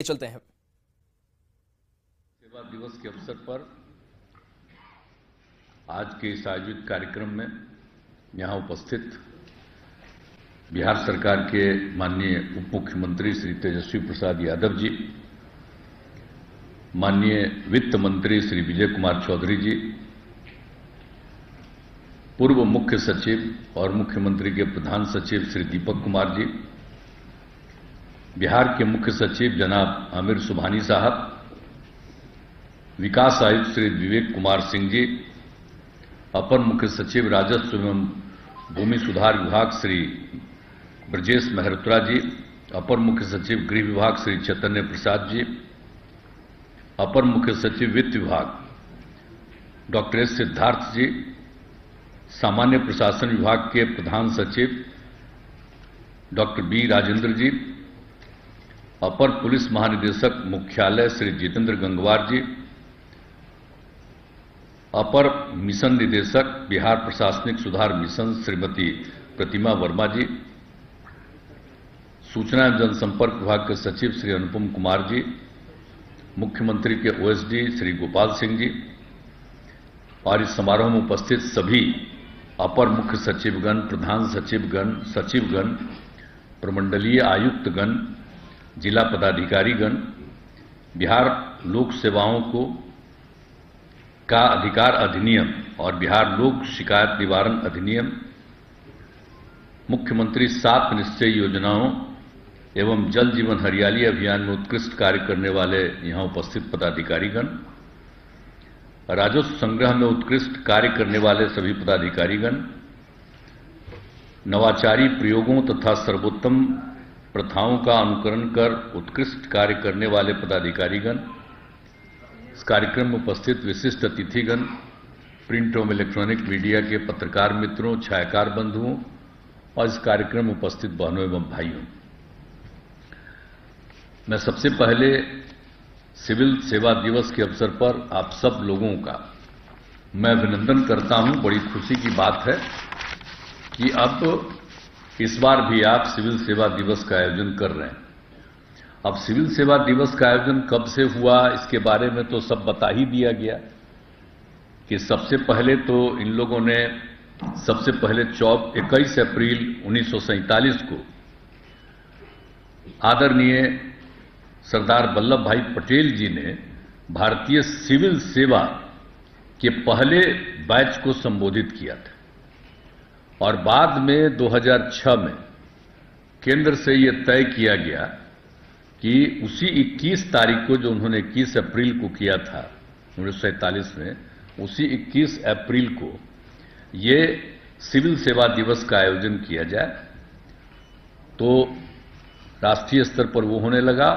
चलते हैं। सेवा दिवस के अवसर पर आज के इस आयोजित कार्यक्रम में यहां उपस्थित बिहार सरकार के माननीय उप मुख्यमंत्री श्री तेजस्वी प्रसाद यादव जी, माननीय वित्त मंत्री श्री विजय कुमार चौधरी जी, पूर्व मुख्य सचिव और मुख्यमंत्री के प्रधान सचिव श्री दीपक कुमार जी, बिहार के मुख्य सचिव जनाब आमिर सुबहानी साहब, विकास आयुक्त श्री विवेक कुमार सिंह जी, अपर मुख्य सचिव राजस्व एवं भूमि सुधार विभाग श्री ब्रजेश मेहरोत्रा जी, अपर मुख्य सचिव गृह विभाग श्री चैतन्य प्रसाद जी, अपर मुख्य सचिव वित्त विभाग डॉक्टर एस सिद्धार्थ जी, सामान्य प्रशासन विभाग के प्रधान सचिव डॉक्टर बी राजेंद्र जी, अपर पुलिस महानिदेशक मुख्यालय श्री जितेंद्र गंगवार जी, अपर मिशन निदेशक बिहार प्रशासनिक सुधार मिशन श्रीमती प्रतिमा वर्मा जी, सूचना एवं जनसंपर्क विभाग के सचिव श्री अनुपम कुमार जी, मुख्यमंत्री के ओएसडी श्री गोपाल सिंह जी और इस समारोह में उपस्थित सभी अपर मुख्य सचिवगण, प्रधान सचिवगण, सचिवगण, प्रमंडलीय आयुक्तगण, जिला पदाधिकारीगण, बिहार लोक सेवाओं को का अधिकार अधिनियम और बिहार लोक शिकायत निवारण अधिनियम, मुख्यमंत्री 7 निश्चय योजनाओं एवं जल जीवन हरियाली अभियान में उत्कृष्ट कार्य करने वाले यहां उपस्थित पदाधिकारीगण, राजस्व संग्रह में उत्कृष्ट कार्य करने वाले सभी पदाधिकारीगण, नवाचारी प्रयोगों तथा सर्वोत्तम प्रथाओं का अनुकरण कर उत्कृष्ट कार्य करने वाले पदाधिकारीगण, इस कार्यक्रम में उपस्थित विशिष्ट अतिथिगण, प्रिंट एवं इलेक्ट्रॉनिक मीडिया के पत्रकार मित्रों, छायाकार बंधुओं और इस कार्यक्रम में उपस्थित बहनों एवं भाइयों, मैं सबसे पहले सिविल सेवा दिवस के अवसर पर आप सब लोगों का मैं अभिनंदन करता हूं। बड़ी खुशी की बात है कि अब इस बार भी आप सिविल सेवा दिवस का आयोजन कर रहे हैं। अब सिविल सेवा दिवस का आयोजन कब से हुआ इसके बारे में तो सब बता ही दिया गया कि सबसे पहले तो इन लोगों ने सबसे पहले 21 अप्रैल 1947 को आदरणीय सरदार वल्लभ भाई पटेल जी ने भारतीय सिविल सेवा के पहले बैच को संबोधित किया था और बाद में 2006 में केंद्र से यह तय किया गया कि उसी 21 तारीख को जो उन्होंने 21 अप्रैल को किया था 1947 में, उसी 21 अप्रैल को ये सिविल सेवा दिवस का आयोजन किया जाए। तो राष्ट्रीय स्तर पर वो होने लगा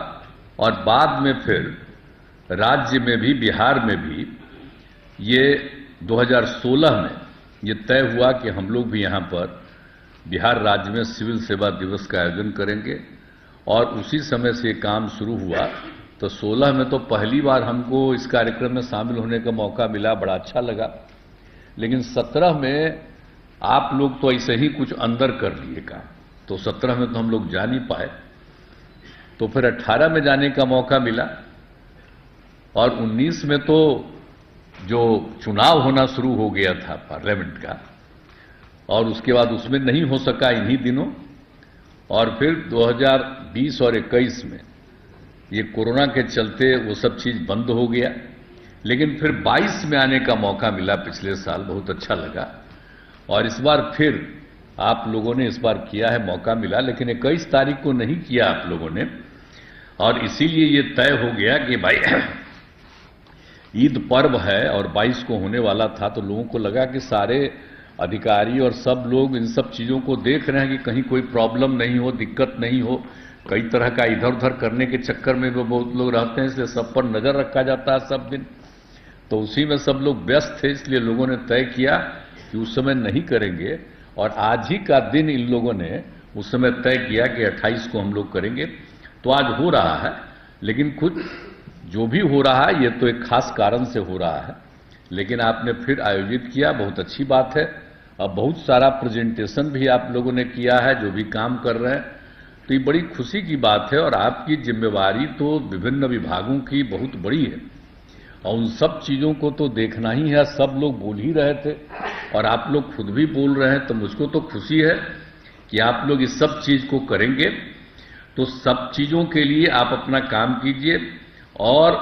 और बाद में फिर राज्य में भी, बिहार में भी ये 2016 में ये तय हुआ कि हम लोग भी यहाँ पर बिहार राज्य में सिविल सेवा दिवस का आयोजन करेंगे और उसी समय से काम शुरू हुआ। तो 16 में तो पहली बार हमको इस कार्यक्रम में शामिल होने का मौका मिला, बड़ा अच्छा लगा। लेकिन 17 में आप लोग तो ऐसे ही कुछ अंदर कर लिए काम, तो 17 में तो हम लोग जा नहीं पाए। तो फिर 18 में जाने का मौका मिला और 19 में तो जो चुनाव होना शुरू हो गया था पार्लियामेंट का और उसके बाद उसमें नहीं हो सका इन्हीं दिनों। और फिर 2020 और 21 में ये कोरोना के चलते वो सब चीज बंद हो गया। लेकिन फिर 22 में आने का मौका मिला पिछले साल, बहुत अच्छा लगा। और इस बार फिर आप लोगों ने इस बार किया है, मौका मिला, लेकिन 21 तारीख को नहीं किया आप लोगों ने। और इसीलिए ये तय हो गया कि भाई ईद पर्व है और 22 को होने वाला था, तो लोगों को लगा कि सारे अधिकारी और सब लोग इन सब चीजों को देख रहे हैं कि कहीं कोई प्रॉब्लम नहीं हो, दिक्कत नहीं हो। कई तरह का इधर उधर करने के चक्कर में भी बहुत लोग रहते हैं, इसलिए सब पर नजर रखा जाता है सब दिन। तो उसी में सब लोग व्यस्त थे, इसलिए लोगों ने तय किया कि उस समय नहीं करेंगे। और आज ही का दिन इन लोगों ने उस समय तय किया कि 28 को हम लोग करेंगे। तो आज हो रहा है, लेकिन कुछ जो भी हो रहा है ये तो एक खास कारण से हो रहा है। लेकिन आपने फिर आयोजित किया, बहुत अच्छी बात है। अब बहुत सारा प्रेजेंटेशन भी आप लोगों ने किया है, जो भी काम कर रहे हैं तो ये बड़ी खुशी की बात है और आपकी जिम्मेवारी तो विभिन्न विभागों की बहुत बड़ी है और उन सब चीज़ों को तो देखना ही है। सब लोग बोल ही रहे थे और आप लोग खुद भी बोल रहे हैं, तो मुझको तो खुशी है कि आप लोग इस सब चीज़ को करेंगे। तो सब चीज़ों के लिए आप अपना काम कीजिए और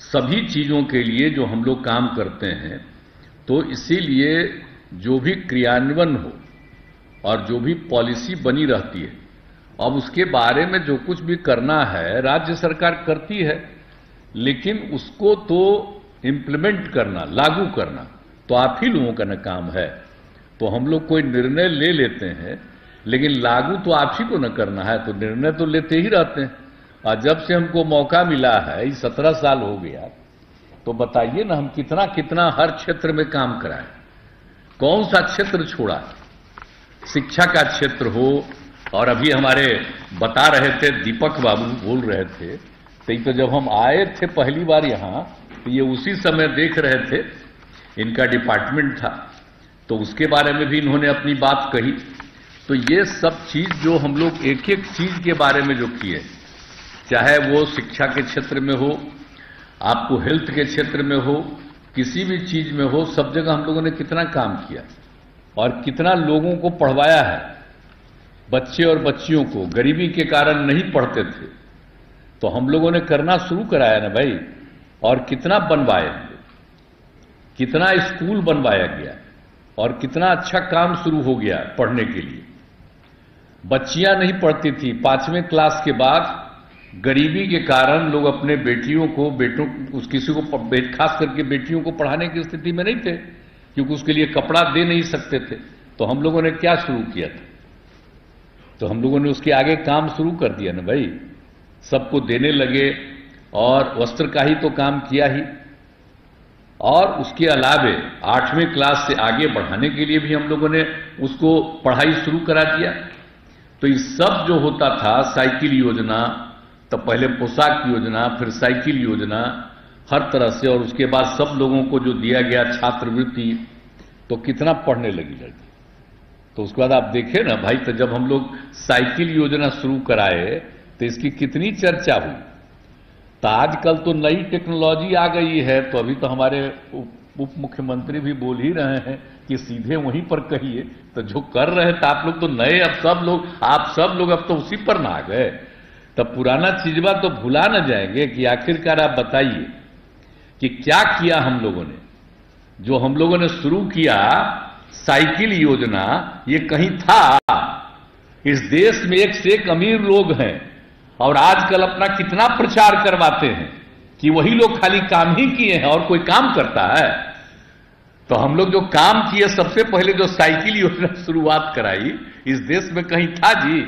सभी चीज़ों के लिए जो हम लोग काम करते हैं, तो इसीलिए जो भी क्रियान्वयन हो और जो भी पॉलिसी बनी रहती है, अब उसके बारे में जो कुछ भी करना है राज्य सरकार करती है, लेकिन उसको तो इम्प्लीमेंट करना, लागू करना तो आप ही लोगों का न काम है। तो हम लोग कोई निर्णय ले लेते हैं, लेकिन लागू तो आप ही को न करना है, तो निर्णय तो लेते ही रहते हैं। और जब से हमको मौका मिला है, 17 साल हो गया, तो बताइए ना हम कितना कितना हर क्षेत्र में काम कराएं। कौन सा क्षेत्र छोड़ा? शिक्षा का क्षेत्र हो, और अभी हमारे बता रहे थे दीपक बाबू बोल रहे थे, तो जब हम आए थे पहली बार यहाँ, तो ये उसी समय देख रहे थे, इनका डिपार्टमेंट था, तो उसके बारे में भी इन्होंने अपनी बात कही। तो ये सब चीज जो हम लोग एक एक चीज के बारे में जो किए, चाहे वो शिक्षा के क्षेत्र में हो, आपको हेल्थ के क्षेत्र में हो, किसी भी चीज में हो, सब जगह हम लोगों ने कितना काम किया और कितना लोगों को पढ़वाया है। बच्चे और बच्चियों को गरीबी के कारण नहीं पढ़ते थे, तो हम लोगों ने करना शुरू कराया ना भाई, और कितना बनवाए, कितना स्कूल बनवाया गया और कितना अच्छा काम शुरू हो गया पढ़ने के लिए। बच्चियां नहीं पढ़ती थी, 5वें क्लास के बाद गरीबी के कारण लोग अपने बेटियों को, किसी को, खास करके बेटियों को पढ़ाने की स्थिति में नहीं थे, क्योंकि उसके लिए कपड़ा दे नहीं सकते थे। तो हम लोगों ने क्या शुरू किया था? तो हम लोगों ने उसके आगे काम शुरू कर दिया ना भाई, सबको देने लगे और वस्त्र का ही तो काम किया ही। और उसके अलावे 8वें क्लास से आगे बढ़ाने के लिए भी हम लोगों ने उसको पढ़ाई शुरू करा दिया। तो ये सब जो होता था, साइकिल योजना, तो पहले पोशाक योजना, फिर साइकिल योजना, हर तरह से, और उसके बाद सब लोगों को जो दिया गया छात्रवृत्ति, तो कितना पढ़ने लगी लड़की। तो उसके बाद आप देखें ना भाई, तो जब हम लोग साइकिल योजना शुरू कराए तो इसकी कितनी चर्चा हुई। तो आजकल तो नई टेक्नोलॉजी आ गई है, तो अभी तो हमारे उप मुख्यमंत्री भी बोल ही रहे हैं कि सीधे वहीं पर कहिए। तो जो कर रहे थे आप लोग तो नए, अब सब लोग, आप सब लोग अब तो उसी पर ना आ गए। तब पुराना चीजवा तो भुला न जाएंगे कि आखिरकार आप बताइए कि क्या किया हम लोगों ने। जो हम लोगों ने शुरू किया साइकिल योजना, ये कहीं था? इस देश में एक से एक अमीर लोग हैं और आजकल अपना कितना प्रचार करवाते हैं कि वही लोग खाली काम ही किए हैं और कोई काम करता है। तो हम लोग जो काम किए, सबसे पहले जो साइकिल योजना शुरुआत कराई, इस देश में कहीं था जी?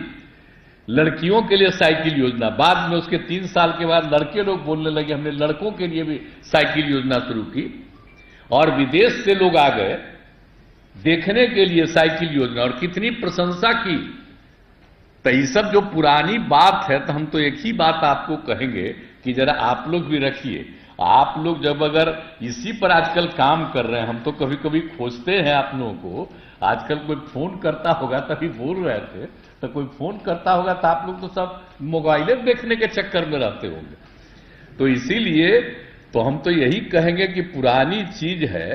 लड़कियों के लिए साइकिल योजना, बाद में उसके 3 साल के बाद लड़के लोग बोलने लगे हमने लड़कों के लिए भी साइकिल योजना शुरू की, और विदेश से लोग आ गए देखने के लिए साइकिल योजना और कितनी प्रशंसा की। तो ये सब जो पुरानी बात है, तो हम तो एक ही बात आपको कहेंगे कि जरा आप लोग भी रखिए। आप लोग जब अगर इसी पर आजकल काम कर रहे हैं, हम तो कभी कभी खोजते हैं आप लोगों को, आजकल कोई फोन करता होगा, तभी बोल रहे थे, तो कोई फोन करता होगा तो आप लोग तो सब मोबाइल देखने के चक्कर में रहते होंगे। तो इसीलिए तो हम तो यही कहेंगे कि पुरानी चीज है,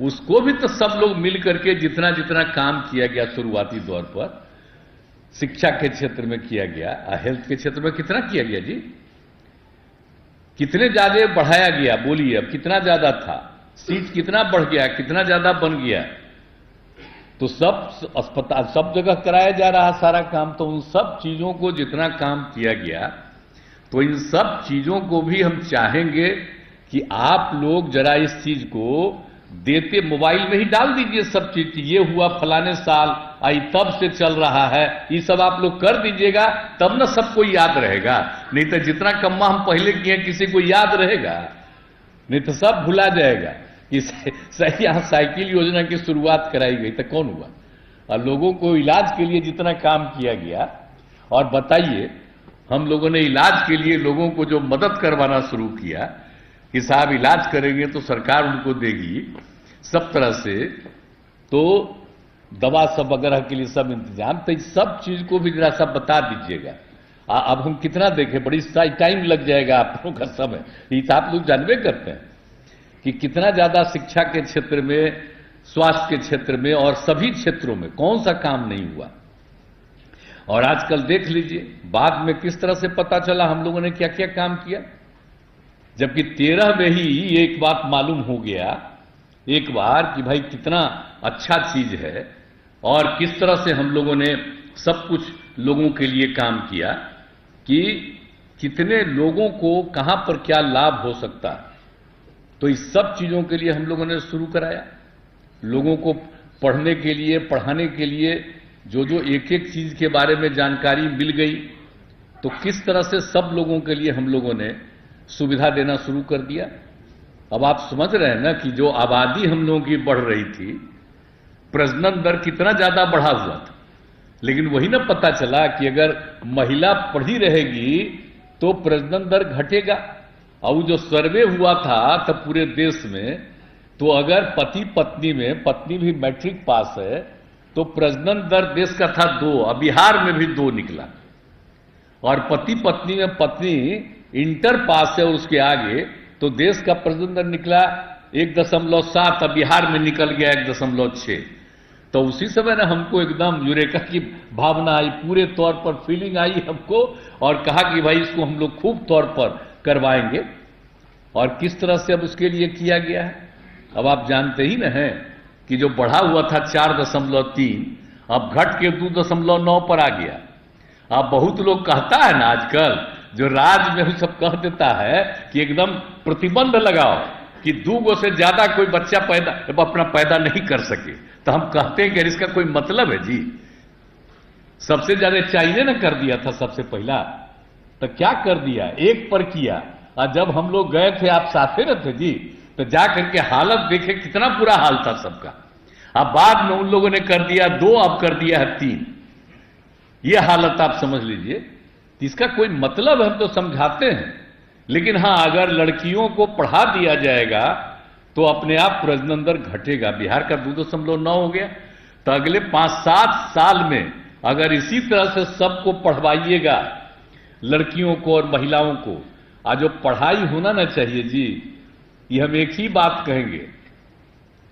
उसको भी तो सब लोग मिल करके जितना जितना काम किया गया शुरुआती दौर पर, शिक्षा के क्षेत्र में किया गया, हेल्थ के क्षेत्र में कितना किया गया जी, कितने ज्यादा बढ़ाया गया, बोलिए अब कितना ज्यादा था, सीट कितना बढ़ गया, कितना ज्यादा बन गया। तो सब अस्पताल, सब जगह कराया जा रहा सारा काम। तो उन सब चीजों को जितना काम किया गया, तो इन सब चीजों को भी हम चाहेंगे कि आप लोग जरा इस चीज को देते, मोबाइल में ही डाल दीजिए सब चीज, ये हुआ फलाने साल, आई तब से चल रहा है, ये सब आप लोग कर दीजिएगा, तब ना सबको याद रहेगा। नहीं तो जितना कम्मा हम पहले किए किसी को याद रहेगा? नहीं तो सब भुला जाएगा। सही, यहां साइकिल योजना की शुरुआत कराई गई तो कौन हुआ, और लोगों को इलाज के लिए जितना काम किया गया, और बताइए हम लोगों ने इलाज के लिए लोगों को जो मदद करवाना शुरू किया कि साहब इलाज करेंगे तो सरकार उनको देगी सब तरह से, तो दवा सब वगैरह के लिए सब इंतजाम, तो इस सब चीज को भी जरा सा बता दीजिएगा। अब हम कितना देखें, बड़ी टाइम लग जाएगा आप लोगों का समय, ये तो आप लोग जानबे करते हैं कि कितना ज्यादा शिक्षा के क्षेत्र में, स्वास्थ्य के क्षेत्र में और सभी क्षेत्रों में कौन सा काम नहीं हुआ। और आजकल देख लीजिए बाद में किस तरह से पता चला हम लोगों ने क्या क्या काम किया, जबकि 13 में ही एक बात मालूम हो गया एक बार कि भाई कितना अच्छा चीज है और किस तरह से हम लोगों ने सब कुछ लोगों के लिए काम किया कि कितने लोगों को कहां पर क्या लाभ हो सकता है। तो इस सब चीजों के लिए हम लोगों ने शुरू कराया, लोगों को पढ़ने के लिए, पढ़ाने के लिए जो जो एक एक चीज के बारे में जानकारी मिल गई, तो किस तरह से सब लोगों के लिए हम लोगों ने सुविधा देना शुरू कर दिया। अब आप समझ रहे हैं ना कि जो आबादी हम लोगों की बढ़ रही थी, प्रजनन दर कितना ज्यादा बढ़ा हुआ था, लेकिन वही ना पता चला कि अगर महिला पढ़ी रहेगी तो प्रजनन दर घटेगा। और वो जो सर्वे हुआ था तब पूरे देश में, तो अगर पति पत्नी में, पत्नी भी मैट्रिक पास है तो प्रजनन दर देश का था 2, अब बिहार में भी 2 निकला। और पति पत्नी में पत्नी इंटर पास है और उसके आगे, तो देश का प्रजनन दर निकला 1.7, अब बिहार में निकल गया 1.6। तो उसी समय ना हमको एकदम यूरेका की भावना आई, पूरे तौर पर फीलिंग आई हमको, और कहा कि भाई इसको हम लोग खूब तौर पर करवाएंगे। और किस तरह से अब उसके लिए किया गया है, अब आप जानते ही ना हैं कि जो बढ़ा हुआ था 4.3, अब घट के 2.9 पर आ गया। अब बहुत लोग कहता है ना आजकल, जो राज में सब कह देता है कि एकदम प्रतिबंध लगाओ कि 2 से ज्यादा कोई बच्चा अपना पैदा नहीं कर सके। तो हम कहते हैं कि इसका कोई मतलब है जी? सबसे ज्यादा चाइना ने कर दिया था सबसे पहला, तो क्या कर दिया, 1 पर किया। और जब हम लोग गए थे, आप साथे में थे जी, तो जा करके हालत देखे कितना बुरा हाल था सबका। अब बाद में उन लोगों ने कर दिया 2, अब कर दिया है 3। ये हालत आप समझ लीजिए। इसका कोई मतलब हम तो समझाते हैं, लेकिन हां अगर लड़कियों को पढ़ा दिया जाएगा तो अपने आप प्रजनन दर घटेगा। बिहार का 2.9 हो गया, तो अगले 5-7 साल में अगर इसी तरह से सबको पढ़वाइएगा, लड़कियों को और महिलाओं को, आज जो पढ़ाई होना ना चाहिए जी, ये हम एक ही बात कहेंगे,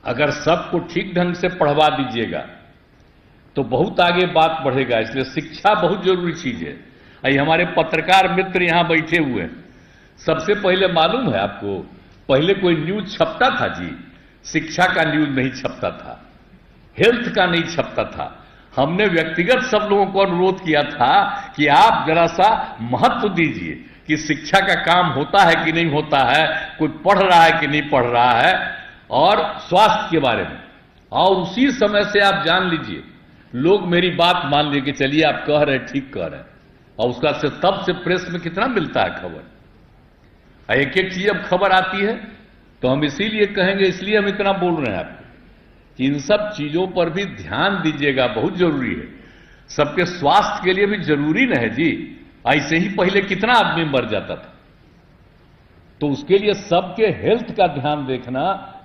अगर सबको ठीक ढंग से पढ़वा दीजिएगा तो बहुत आगे बात बढ़ेगा। इसलिए शिक्षा बहुत जरूरी चीज है। ये हमारे पत्रकार मित्र यहां बैठे हुए हैं, सबसे पहले मालूम है आपको, पहले कोई न्यूज छपता था जी, शिक्षा का न्यूज नहीं छपता था, हेल्थ का नहीं छपता था। हमने व्यक्तिगत सब लोगों को अनुरोध किया था कि आप जरा सा महत्व दीजिए कि शिक्षा का काम होता है कि नहीं होता है, कोई पढ़ रहा है कि नहीं पढ़ रहा है, और स्वास्थ्य के बारे में। और उसी समय से आप जान लीजिए, लोग मेरी बात मान लिए कि चलिए आप कह रहे हैं, ठीक कह रहे हैं, और उसका से तब से प्रेस में कितना मिलता है खबर, एक एक चीज अब खबर आती है। तो हम इसीलिए कहेंगे, इसलिए हम इतना बोल रहे हैं आपको कि इन सब चीजों पर भी ध्यान दीजिएगा, बहुत जरूरी है। सबके स्वास्थ्य के लिए भी जरूरी न है जी, ऐसे ही पहले कितना आदमी मर जाता था, तो उसके लिए सबके हेल्थ का ध्यान देखना,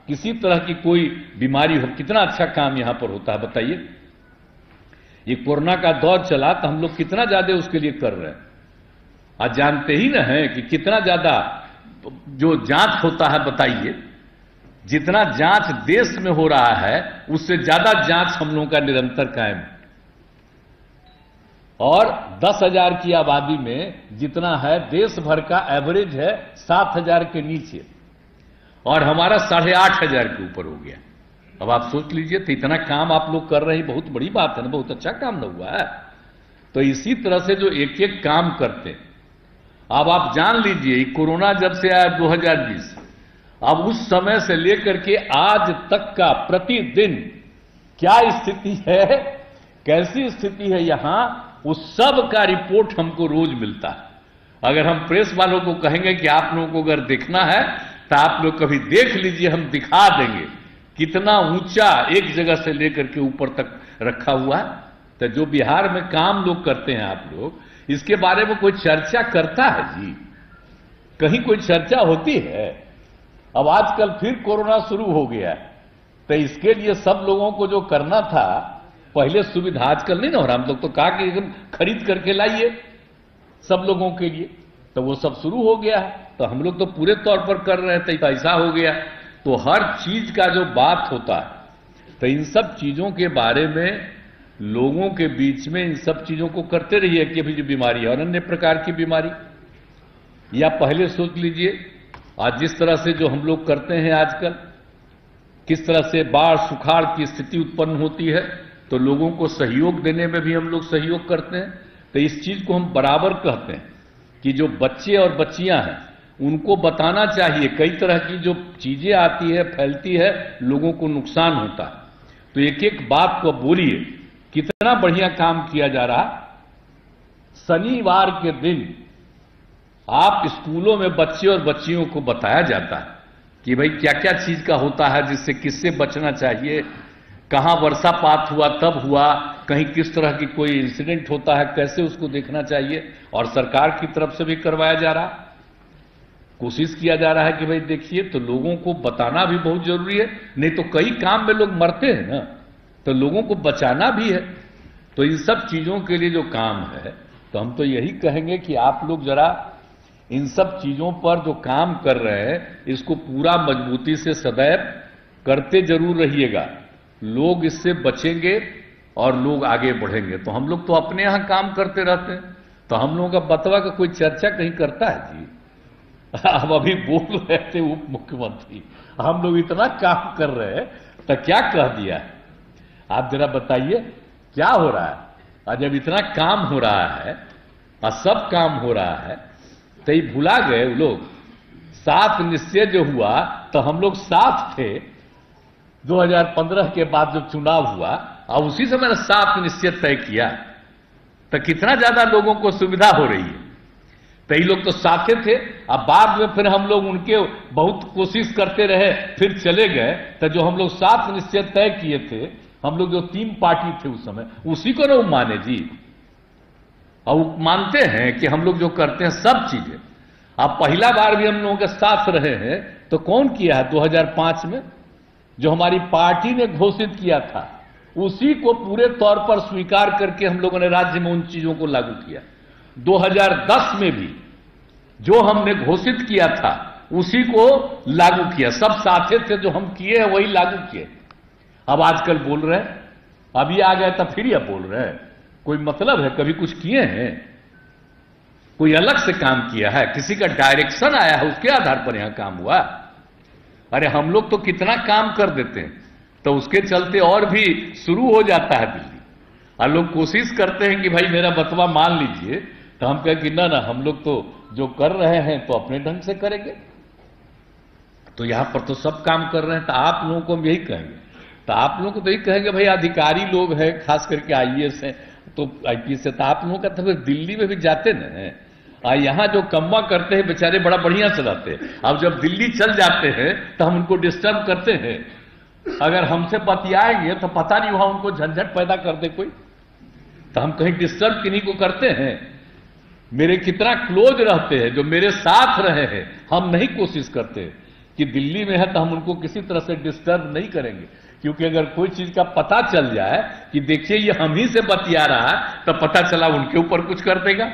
किसी तरह की कोई बीमारी हो, कितना अच्छा काम यहां पर होता है बताइए। ये कोरोना का दौर चला तो हम लोग कितना ज्यादा उसके लिए कर रहे हैं। आज जानते ही न है कि कितना ज्यादा जो जांच होता है, बताइए, जितना जांच देश में हो रहा है उससे ज्यादा जांच हम लोगों का निरंतर कायम है। और 10,000 की आबादी में जितना है, देश भर का एवरेज है 7,000 के नीचे, और हमारा 8,500 के ऊपर हो गया। अब आप सोच लीजिए, तो इतना काम आप लोग कर रहे हैं, बहुत बड़ी बात है ना, बहुत अच्छा काम न हुआ है। तो इसी तरह से जो एक एक काम करते हैं, अब आप जान लीजिए कोरोना जब से आया 2020, अब उस समय से लेकर के आज तक का प्रतिदिन क्या स्थिति है, कैसी स्थिति है यहां, उस सब का रिपोर्ट हमको रोज मिलता है। अगर हम प्रेस वालों को कहेंगे कि आप लोगों को अगर देखना है तो आप लोग कभी देख लीजिए, हम दिखा देंगे कितना ऊंचा एक जगह से लेकर के ऊपर तक रखा हुआ है। तो जो बिहार में काम लोग करते हैं, आप लोग इसके बारे में कोई चर्चा करता है जी? कहीं कोई चर्चा होती है? अब आजकल फिर कोरोना शुरू हो गया है, तो इसके लिए सब लोगों को जो करना था, पहले सुविधा आजकल नहीं ना हो रहा। हम लोग तो कहा कि एकदम खरीद करके लाइए, सब लोगों के लिए, तो वो सब शुरू हो गया है। तो हम लोग तो पूरे तौर पर कर रहे थे, ऐसा हो गया। तो हर चीज का जो बात होता है, तो इन सब चीजों के बारे में लोगों के बीच में इन सब चीजों को करते रहिए कि अभी जो बीमारी है, अन्य प्रकार की बीमारी, या पहले सोच लीजिए आज जिस तरह से जो हम लोग करते हैं आजकल, किस तरह से बाढ़ सुखाड़ की स्थिति उत्पन्न होती है, तो लोगों को सहयोग देने में भी हम लोग सहयोग करते हैं। तो इस चीज को हम बराबर कहते हैं कि जो बच्चे और बच्चियां हैं उनको बताना चाहिए, कई तरह की जो चीजें आती है, फैलती है, लोगों को नुकसान होता है। तो एक एक बात को बोलिए, कितना बढ़िया काम किया जा रहा। शनिवार के दिन आप स्कूलों में बच्चे और बच्चियों को बताया जाता है कि भाई क्या क्या चीज का होता है, जिससे किससे बचना चाहिए, कहां वर्षापात हुआ तब हुआ, कहीं किस तरह की कोई इंसिडेंट होता है, कैसे उसको देखना चाहिए। और सरकार की तरफ से भी करवाया जा रहा, कोशिश किया जा रहा है कि भाई देखिए। तो लोगों को बताना भी बहुत जरूरी है, नहीं तो कई काम में लोग मरते हैं ना, तो लोगों को बचाना भी है। तो इन सब चीजों के लिए जो काम है, तो हम तो यही कहेंगे कि आप लोग जरा इन सब चीजों पर जो काम कर रहे हैं, इसको पूरा मजबूती से सदैव करते जरूर रहिएगा। लोग इससे बचेंगे और लोग आगे बढ़ेंगे। तो हम लोग तो अपने यहां काम करते रहते हैं, तो हम लोगों का बतवा का कोई चर्चा कहीं करता है जी? अब अभी बोल रहे थे उप मुख्यमंत्री, हम लोग इतना काम कर रहे हैं, तो क्या कह दिया है? आप जरा बताइए क्या हो रहा है? और जब इतना काम हो रहा है और सब काम हो रहा है, तो ये भुला गए वो लोग। 7 निश्चय जो हुआ, तो हम लोग साथ थे 2015 के बाद जब चुनाव हुआ, और उसी से मैंने 7 निश्चय तय किया। तो कितना ज्यादा लोगों को सुविधा हो रही है। कई लोग तो साथे थे, अब बाद में फिर हम लोग उनके बहुत कोशिश करते रहे, फिर चले गए। तो जो हम लोग 7 निश्चय तय किए थे, हम लोग जो 3 पार्टी थे उस समय, उसी को ना वो माने जी। और वो मानते हैं कि हम लोग जो करते हैं सब चीजें। अब पहला बार भी हम लोगों के साथ रहे हैं, तो कौन किया है? 2005 में जो हमारी पार्टी ने घोषित किया था, उसी को पूरे तौर पर स्वीकार करके हम लोगों ने राज्य में उन चीजों को लागू किया। 2010 में भी जो हमने घोषित किया था, उसी को लागू किया। सब साथे थे, जो हम किए हैं वही लागू किए। अब आजकल बोल रहे हैं, अभी आ गए तब फिर यह बोल रहे हैं, कोई मतलब है? कभी कुछ किए हैं? कोई अलग से काम किया है? किसी का डायरेक्शन आया है, उसके आधार पर यहां काम हुआ? अरे हम लोग तो कितना काम कर देते हैं, तो उसके चलते और भी शुरू हो जाता है दिल्ली। और लोग कोशिश करते हैं कि भाई मेरा बतवा मान लीजिए, तो हम कहें कि ना ना, हम लोग तो जो कर रहे हैं तो अपने ढंग से करेंगे। तो यहां पर तो सब काम कर रहे हैं, तो आप लोगों को हम यही कहेंगे। तो आप लोगों को तो यही कहेंगे, भाई अधिकारी लोग हैं, खास करके आईएएस हैं, तो आईपीएस है, तो आप लोगों का तो फिर दिल्ली में भी जाते ना। यहां जो कम्मा करते हैं बेचारे बड़ा बढ़िया चलाते हैं, अब जब दिल्ली चल जाते हैं तो हम उनको डिस्टर्ब करते हैं। अगर हमसे बतियाएंगे तो पता नहीं वहां उनको झंझट पैदा कर दे कोई, तो हम कहीं डिस्टर्ब किन्हीं को करते हैं? मेरे कितना क्लोज रहते हैं, जो मेरे साथ रहे हैं, हम नहीं कोशिश करते कि दिल्ली में है तो हम उनको किसी तरह से डिस्टर्ब नहीं करेंगे। क्योंकि अगर कोई चीज का पता चल जाए कि देखिए ये हम ही से बतिया रहा है, तो पता चला उनके ऊपर कुछ कर देगा,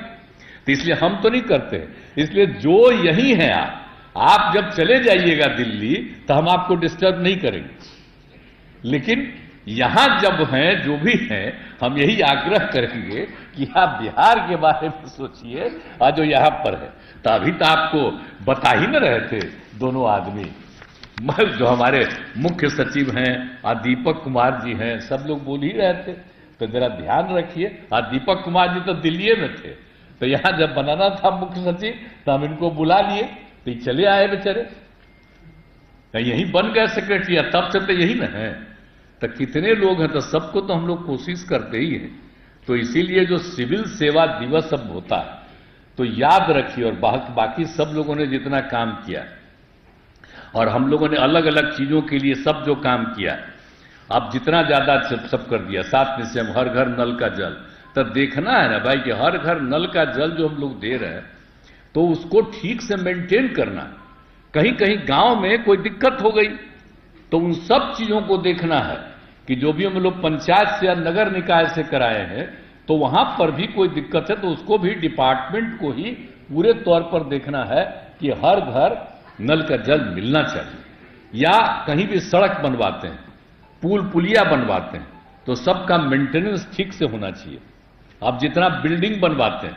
तो इसलिए हम तो नहीं करते। इसलिए जो यही है, आप जब चले जाइएगा दिल्ली तो हम आपको डिस्टर्ब नहीं करेंगे। लेकिन यहां जब हैं, जो भी हैं, हम यही आग्रह करेंगे कि आप बिहार के बारे में सोचिए, और जो यहां पर है। तो अभी तो आपको बता ही न रहे थे दोनों आदमी, जो हमारे मुख्य सचिव हैं और दीपक कुमार जी हैं, सब लोग बोल ही रहे थे। तो जरा ध्यान रखिए। और दीपक कुमार जी तो दिल्ली में थे, तो यहां जब बनाना था मुख्य सचिव, तो हम इनको बुला लिए, तो चले आए बेचारे, यही बन गए सेक्रेटरी। तब से तो यही ना है। तो कितने लोग हैं, तो सबको तो हम लोग कोशिश करते ही हैं। तो इसीलिए जो सिविल सेवा दिवस अब होता है, तो याद रखिए। और बाकी सब लोगों ने जितना काम किया, और हम लोगों ने अलग अलग चीजों के लिए सब जो काम किया, अब जितना ज्यादा सब कर दिया। 7 निश्चय में हर घर नल का जल, तो देखना है ना भाई कि हर घर नल का जल जो हम लोग दे रहे हैं, तो उसको ठीक से मेंटेन करना है। कहीं कहीं गांव में कोई दिक्कत हो गई, तो उन सब चीजों को देखना है कि जो भी हम लोग पंचायत से या नगर निकाय से कराए हैं, तो वहां पर भी कोई दिक्कत है तो उसको भी डिपार्टमेंट को ही पूरे तौर पर देखना है कि हर घर नल का जल मिलना चाहिए। या कहीं भी सड़क बनवाते हैं, पुल पुलिया बनवाते हैं, तो सबका मेंटेनेंस ठीक से होना चाहिए। आप जितना बिल्डिंग बनवाते हैं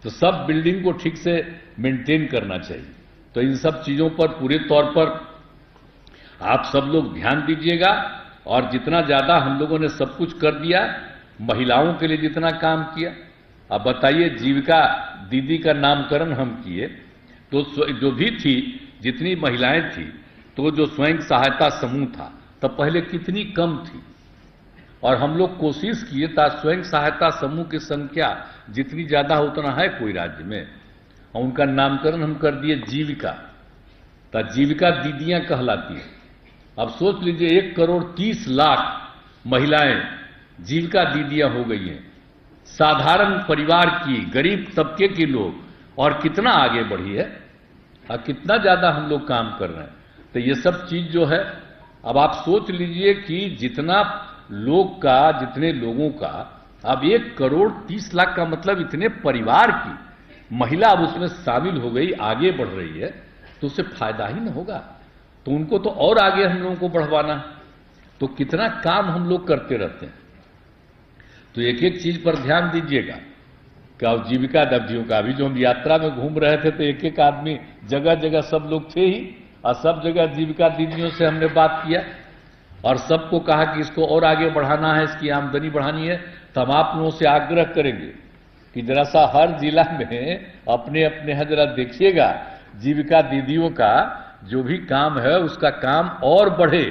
तो सब बिल्डिंग को ठीक से मेंटेन करना चाहिए। तो इन सब चीजों पर पूरे तौर पर आप सब लोग ध्यान दीजिएगा। और जितना ज्यादा हम लोगों ने सब कुछ कर दिया, महिलाओं के लिए जितना काम किया, अब बताइए जीविका दीदी का नामकरण हम किए तो जो भी थी, जितनी महिलाएं थी, तो जो स्वयं सहायता समूह था तब पहले कितनी कम थी, और हम लोग कोशिश किए ताकि स्वयं सहायता समूह की संख्या जितनी ज्यादा हो उतना है कोई राज्य में, और उनका नामकरण हम कर दिए जीविका, तो जीविका दीदियां कहलाती है। अब सोच लीजिए 1,30,00,000 महिलाएं जीविका दीदियां हो गई हैं, साधारण परिवार की, गरीब तबके के लोग, और कितना आगे बढ़ी है और कितना ज्यादा हम लोग काम कर रहे हैं। तो ये सब चीज जो है, अब आप सोच लीजिए कि जितना जितने लोगों का, अब 1,30,00,000 का मतलब इतने परिवार की महिला अब उसमें शामिल हो गई, आगे बढ़ रही है, तो उससे फायदा ही ना होगा। तो उनको तो और आगे हम लोगों को बढ़वाना है। तो कितना काम हम लोग करते रहते हैं। तो एक एक चीज पर ध्यान दीजिएगा। क्या जीविका दीदियों का, अभी जो हम यात्रा में घूम रहे थे तो एक एक आदमी जगह जगह सब लोग थे ही, और सब जगह जीविका दीदियों से हमने बात किया और सबको कहा कि इसको और आगे बढ़ाना है, इसकी आमदनी बढ़ानी है। तो हम आप लोगों से आग्रह करेंगे कि जरा सा हर जिला में अपने अपने यहाँ जरा देखिएगा, जीविका दीदियों का जो भी काम है उसका काम और बढ़े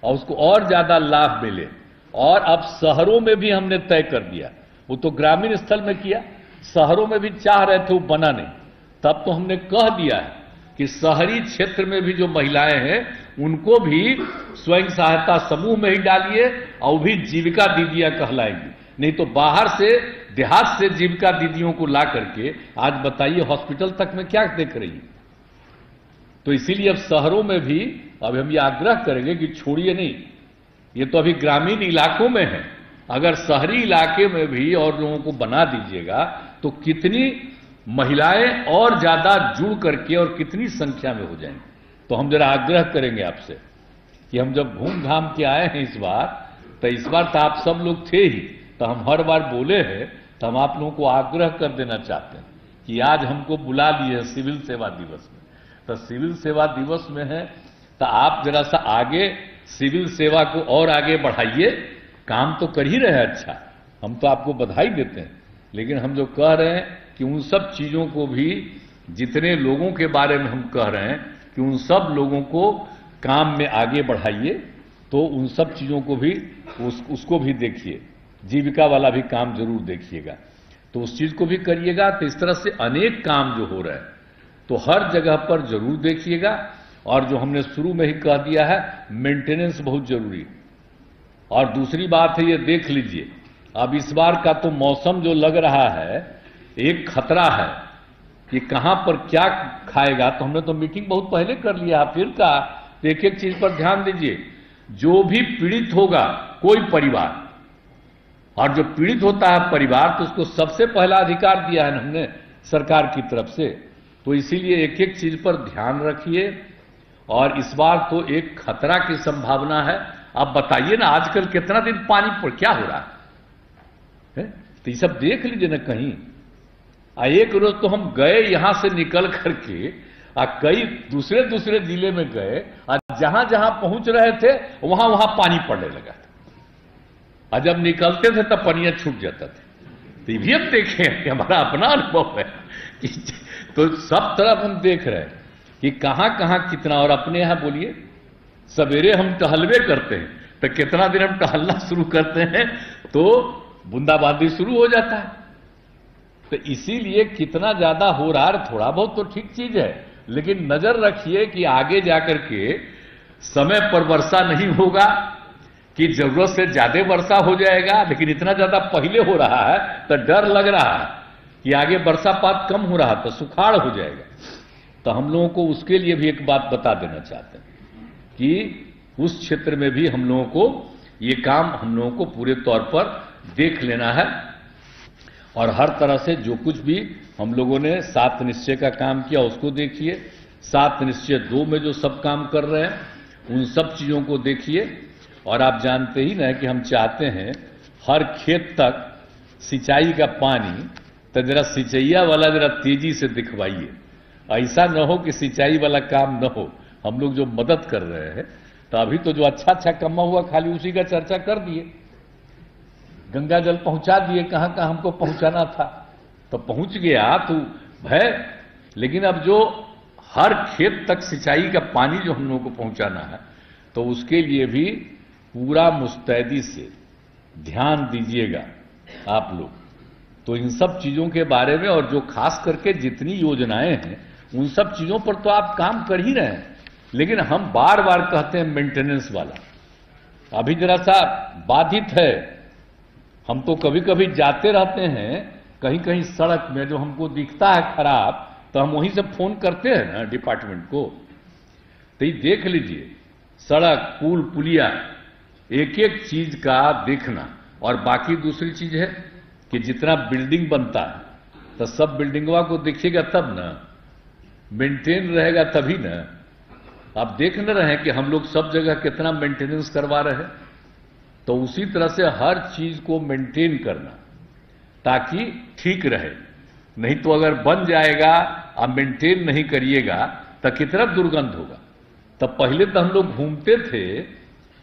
और उसको और ज्यादा लाभ मिले। और अब शहरों में भी हमने तय कर दिया, वो तो ग्रामीण स्थल में किया, शहरों में भी चाह रहे थे, वो बना नहीं। तब तो हमने कह दिया है कि शहरी क्षेत्र में भी जो महिलाएं हैं उनको भी स्वयं सहायता समूह में ही डालिए, और भी जीविका दीदियां कहलाएंगी। नहीं तो बाहर से, देहात से जीविका दीदियों को ला करके आज बताइए हॉस्पिटल तक में क्या देख रही है। तो इसीलिए अब शहरों में भी अब हम ये आग्रह करेंगे कि छोड़िए नहीं, ये तो अभी ग्रामीण इलाकों में है, अगर शहरी इलाके में भी और लोगों को बना दीजिएगा तो कितनी महिलाएं और ज्यादा जुड़ करके और कितनी संख्या में हो जाएंगी। तो हम जरा आग्रह करेंगे आपसे कि हम जब घूम घाम के आए हैं इस बार, तो इस बार तो आप सब लोग थे ही, तो हम हर बार बोले हैं, तो हम आप लोगों को आग्रह कर देना चाहते हैं कि आज हमको बुला लिए हैं सिविल सेवा दिवस में। तो सिविल सेवा दिवस में है तो आप जरा सा आगे सिविल सेवा को और आगे बढ़ाइए। काम तो कर ही रहे हैं अच्छा, हम तो आपको बधाई देते हैं, लेकिन हम जो कह रहे हैं कि उन सब चीजों को भी, जितने लोगों के बारे में हम कह रहे हैं कि उन सब लोगों को काम में आगे बढ़ाइए, तो उन सब चीजों को भी उसको भी देखिए, जीविका वाला भी काम जरूर देखिएगा, तो उस चीज को भी करिएगा। तो इस तरह से अनेक काम जो हो रहे हैं तो हर जगह पर जरूर देखिएगा। और जो हमने शुरू में ही कह दिया है, मेंटेनेंस बहुत जरूरी है। और दूसरी बात है, ये देख लीजिए, अब इस बार का तो मौसम जो लग रहा है, एक खतरा है कि कहां पर क्या खाएगा। तो हमने तो मीटिंग बहुत पहले कर लिया, फिर कहा तो एक एक चीज पर ध्यान दीजिए। जो भी पीड़ित होगा कोई परिवार, और जो पीड़ित होता है परिवार, तो उसको सबसे पहला अधिकार दिया है हमने सरकार की तरफ से। तो इसीलिए एक एक चीज पर ध्यान रखिए। और इस बार तो एक खतरा की संभावना है। अब बताइए ना, आजकल कितना दिन पानी पर क्या हो रहा है? तो ये सब देख लीजिए ना कहीं। एक रोज तो हम गए यहां से निकल करके, कई दूसरे दूसरे जिले में गए, और जहां जहां पहुंच रहे थे वहां वहां पानी पड़ने लगा था, और जब निकलते थे तब पनिया छूट जाता था। तो ये भी हम देखें कि हमारा अपना अनुभव है कि तो सब तरफ हम देख रहे हैं कि कहां कहां कितना। और अपने यहां बोलिए, सवेरे हम टहलवे करते हैं, तो कितना दिन हम टहलना शुरू करते हैं तो बूंदाबांदी शुरू हो जाता है। तो इसीलिए कितना ज्यादा हो रहा है, थोड़ा बहुत तो ठीक चीज है, लेकिन नजर रखिए कि आगे जाकर के समय पर वर्षा नहीं होगा कि जरूरत से ज्यादा वर्षा हो जाएगा। लेकिन इतना ज्यादा पहले हो रहा है तो डर लग रहा है कि आगे वर्षापात कम हो रहा तो सुखाड़ हो जाएगा। तो हम लोगों को उसके लिए भी एक बात बता देना चाहते हैं कि उस क्षेत्र में भी हम लोगों को ये काम हम लोगों को पूरे तौर पर देख लेना है। और हर तरह से जो कुछ भी हम लोगों ने 7 निश्चय का काम किया उसको देखिए, 7 निश्चय 2 में जो सब काम कर रहे हैं उन सब चीजों को देखिए। और आप जानते ही ना कि हम चाहते हैं हर खेत तक सिंचाई का पानी, तो जरा सिंचैया वाला जरा तेजी से दिखवाइए। ऐसा न हो कि सिंचाई वाला काम न हो। हम लोग जो मदद कर रहे हैं, तो अभी तो जो अच्छा अच्छा कमा हुआ खाली उसी का चर्चा कर दिए, गंगा जल पहुंचा दिए, कहां कहां हमको पहुंचाना था तो पहुंच गया तो है। लेकिन अब जो हर खेत तक सिंचाई का पानी जो हम लोगों को पहुंचाना है, तो उसके लिए भी पूरा मुस्तैदी से ध्यान दीजिएगा आप लोग। तो इन सब चीजों के बारे में, और जो खास करके जितनी योजनाएं हैं उन सब चीजों पर तो आप काम कर ही रहे हैं, लेकिन हम बार बार कहते हैं मेंटेनेंस वाला अभी जरा सा बाधित है। हम तो कभी कभी जाते रहते हैं कहीं कहीं सड़क में, जो हमको दिखता है खराब, तो हम वहीं से फोन करते हैं ना डिपार्टमेंट को। तो ये देख लीजिए, सड़क, पुल, पुलिया, एक एक चीज का देखना। और बाकी दूसरी चीज है कि जितना बिल्डिंग बनता है तो सब बिल्डिंगवा को देखिएगा तब ना, मेंटेन रहेगा तभी ना। आप देख न रहे हैं कि हम लोग सब जगह कितना मेंटेनेंस करवा रहे हैं। तो उसी तरह से हर चीज को मेंटेन करना ताकि ठीक रहे। नहीं तो अगर बन जाएगा आप मेंटेन नहीं करिएगा तो कितना दुर्गंध होगा। तब पहले तो हम लोग घूमते थे,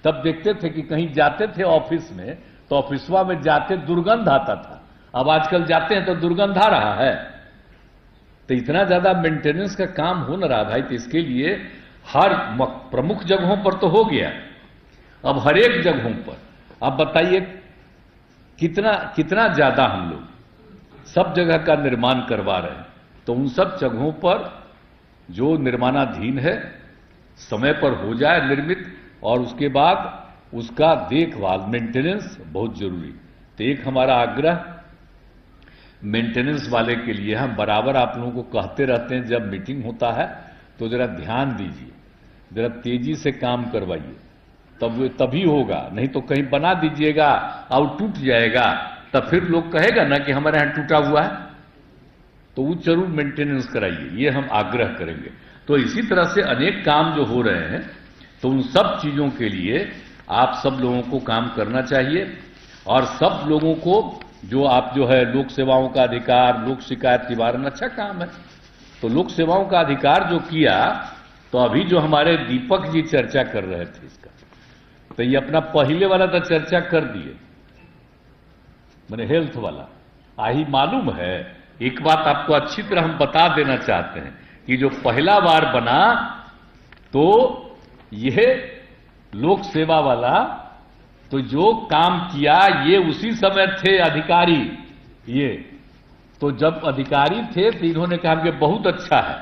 तब देखते थे कि कहीं जाते थे ऑफिस में, तो ऑफिसवा में जाते दुर्गंध आता था। अब आजकल जाते हैं तो दुर्गंध आ रहा है। तो इतना ज्यादा मेंटेनेंस का काम हो न रहा भाई। तो इसके लिए हर प्रमुख जगहों पर तो हो गया, अब हर एक जगहों पर आप बताइए कितना कितना ज्यादा हम लोग सब जगह का निर्माण करवा रहे हैं। तो उन सब जगहों पर जो निर्माणाधीन है समय पर हो जाए निर्मित, और उसके बाद उसका देखभाल मेंटेनेंस बहुत जरूरी। तो एक हमारा आग्रह मेंटेनेंस वाले के लिए, हम बराबर आप लोगों को कहते रहते हैं जब मीटिंग होता है, तो जरा ध्यान दीजिए, जरा तेजी से काम करवाइए, तभी होगा। नहीं तो कहीं बना दीजिएगा और टूट जाएगा, तब फिर लोग कहेगा ना कि हमारे यहां टूटा हुआ है। तो वो जरूर मेंटेनेंस कराइए, ये हम आग्रह करेंगे। तो इसी तरह से अनेक काम जो हो रहे हैं, तो उन सब चीजों के लिए आप सब लोगों को काम करना चाहिए। और सब लोगों को जो है लोक सेवाओं का अधिकार, लोक शिकायत निवारण, अच्छा काम है। तो लोक सेवाओं का अधिकार जो किया, तो अभी जो हमारे दीपक जी चर्चा कर रहे थे इसका, तो ये अपना पहले वाला तो चर्चा कर दिए, मैंने हेल्थ वाला आही मालूम है। एक बात आपको अच्छी तरह हम बता देना चाहते हैं कि जो पहला बार बना, तो यह लोक सेवा वाला, तो जो काम किया ये उसी समय थे अधिकारी। ये तो जब अधिकारी थे तो इन्होंने कहा कि बहुत अच्छा है,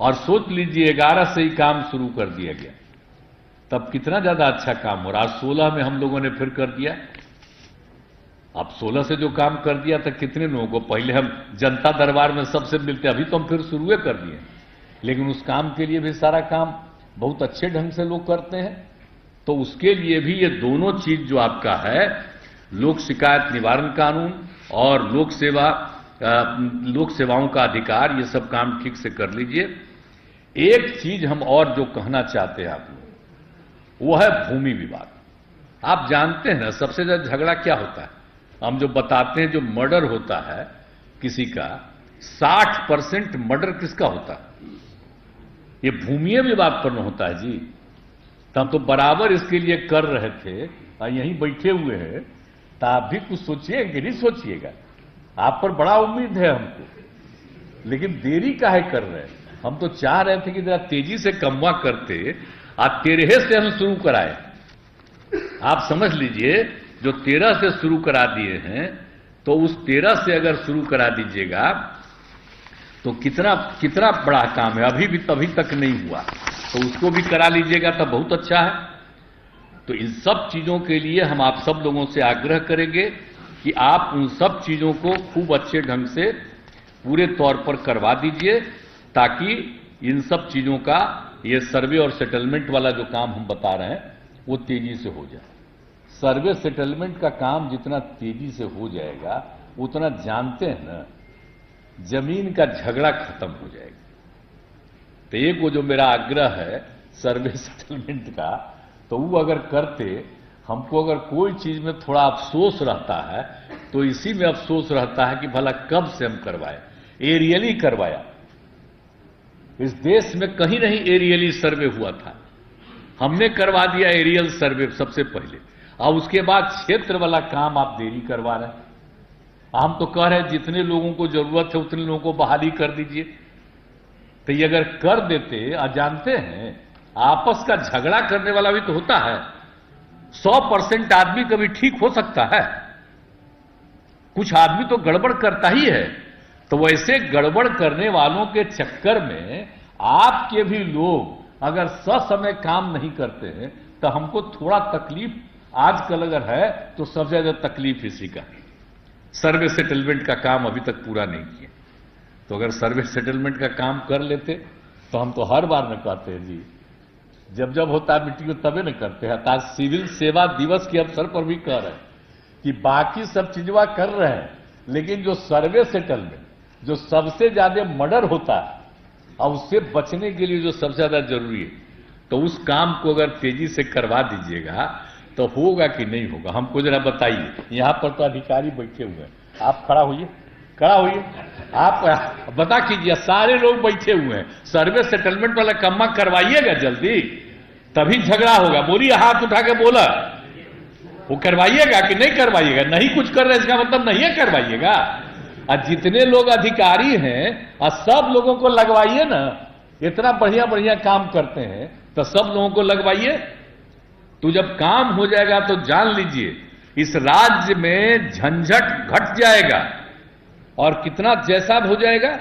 और सोच लीजिए 11 से ही काम शुरू कर दिया गया। तब कितना ज्यादा अच्छा काम हो रहा। आज 16 में हम लोगों ने फिर कर दिया। अब 16 से जो काम कर दिया था, कितने लोगों को, पहले हम जनता दरबार में सबसे मिलते, अभी तो हम फिर शुरू कर दिए। लेकिन उस काम के लिए भी सारा काम बहुत अच्छे ढंग से लोग करते हैं। तो उसके लिए भी ये दोनों चीज जो आपका है, लोक शिकायत निवारण कानून और लोक सेवाओं का अधिकार, ये सब काम ठीक से कर लीजिए। एक चीज हम और जो कहना चाहते हैं आप लोग, वो है भूमि विवाद। आप जानते हैं ना सबसे ज्यादा झगड़ा क्या होता है, हम जो बताते हैं, जो मर्डर होता है किसी का, 60% मर्डर किसका होता है, ये भूमि विवाद पर न होता है जी। तो हम तो बराबर इसके लिए कर रहे थे, और यहीं बैठे हुए हैं। तो आप भी कुछ सोचिए कि नहीं सोचिएगा, आप पर बड़ा उम्मीद है हमको, लेकिन देरी काहे कर रहे हैं। हम तो चाह रहे थे कि जरा तेजी से कमवा करते, आज 13 से हम शुरू कराए। आप समझ लीजिए, जो 13 से शुरू करा दिए हैं, तो उस 13 से अगर शुरू करा दीजिएगा तो कितना कितना बड़ा काम है। अभी भी तभी तक नहीं हुआ, तो उसको भी करा लीजिएगा तो बहुत अच्छा है। तो इन सब चीजों के लिए हम आप सब लोगों से आग्रह करेंगे कि आप उन सब चीजों को खूब अच्छे ढंग से पूरे तौर पर करवा दीजिए, ताकि इन सब चीजों का ये सर्वे और सेटलमेंट वाला जो काम हम बता रहे हैं वो तेजी से हो जाए। सर्वे सेटलमेंट का काम जितना तेजी से हो जाएगा, उतना जानते हैं ना, जमीन का झगड़ा खत्म हो जाएगा। तो एक वो जो मेरा आग्रह है सर्वे सेटलमेंट का, तो वो अगर करते, हमको अगर कोई चीज में थोड़ा अफसोस रहता है तो इसी में अफसोस रहता है कि भला कब से हम करवाए। एरियली करवाया, इस देश में कहीं नहीं एरियली सर्वे हुआ था, हमने करवा दिया एरियल सर्वे सबसे पहले, और उसके बाद क्षेत्र वाला काम आप देरी करवा रहे हैं। हम तो कह रहे हैं जितने लोगों को जरूरत है उतने लोगों को बहाली कर दीजिए। तो ये अगर कर देते, जानते हैं आपस का झगड़ा करने वाला भी तो होता है, 100% आदमी कभी ठीक हो सकता है, कुछ आदमी तो गड़बड़ करता ही है। तो वैसे गड़बड़ करने वालों के चक्कर में आपके भी लोग अगर ससमय काम नहीं करते हैं तो हमको थोड़ा तकलीफ आजकल अगर है तो सबसे ज्यादा तकलीफ इसी का है। सर्वे सेटलमेंट का काम अभी तक पूरा नहीं किया, तो अगर सर्वे सेटलमेंट का काम कर लेते तो हम तो हर बार न कहते हैं जी, जब जब होता है मीटिंग में तबे न करते हैं। आज सिविल सेवा दिवस के अवसर पर भी कह रहे हैं कि बाकी सब चीजवा कर रहे हैं, लेकिन जो सर्वे सेटलमेंट, जो सबसे ज्यादा मर्डर होता है और उससे बचने के लिए जो सबसे ज्यादा जरूरी है, तो उस काम को अगर तेजी से करवा दीजिएगा तो होगा कि नहीं होगा, हमको जरा बताइए। यहां पर तो अधिकारी बैठे हुए हैं, आप खड़ा होइए, खड़ा होइए, आप बता कीजिए, सारे लोग बैठे हुए हैं, सर्वे सेटलमेंट वाला कम्मा करवाइएगा जल्दी, तभी झगड़ा होगा। बोलिए, हाथ उठा के बोला, वो करवाइएगा कि नहीं करवाइएगा? नहीं कुछ कर रहे इसका मतलब नहीं है करवाइएगा। और जितने लोग अधिकारी हैं और सब लोगों को लगवाइए ना, इतना बढ़िया बढ़िया काम करते हैं तो सब लोगों को लगवाइए। तो जब काम हो जाएगा तो जान लीजिए इस राज्य में झंझट घट जाएगा और कितना जैसा हो जाएगा।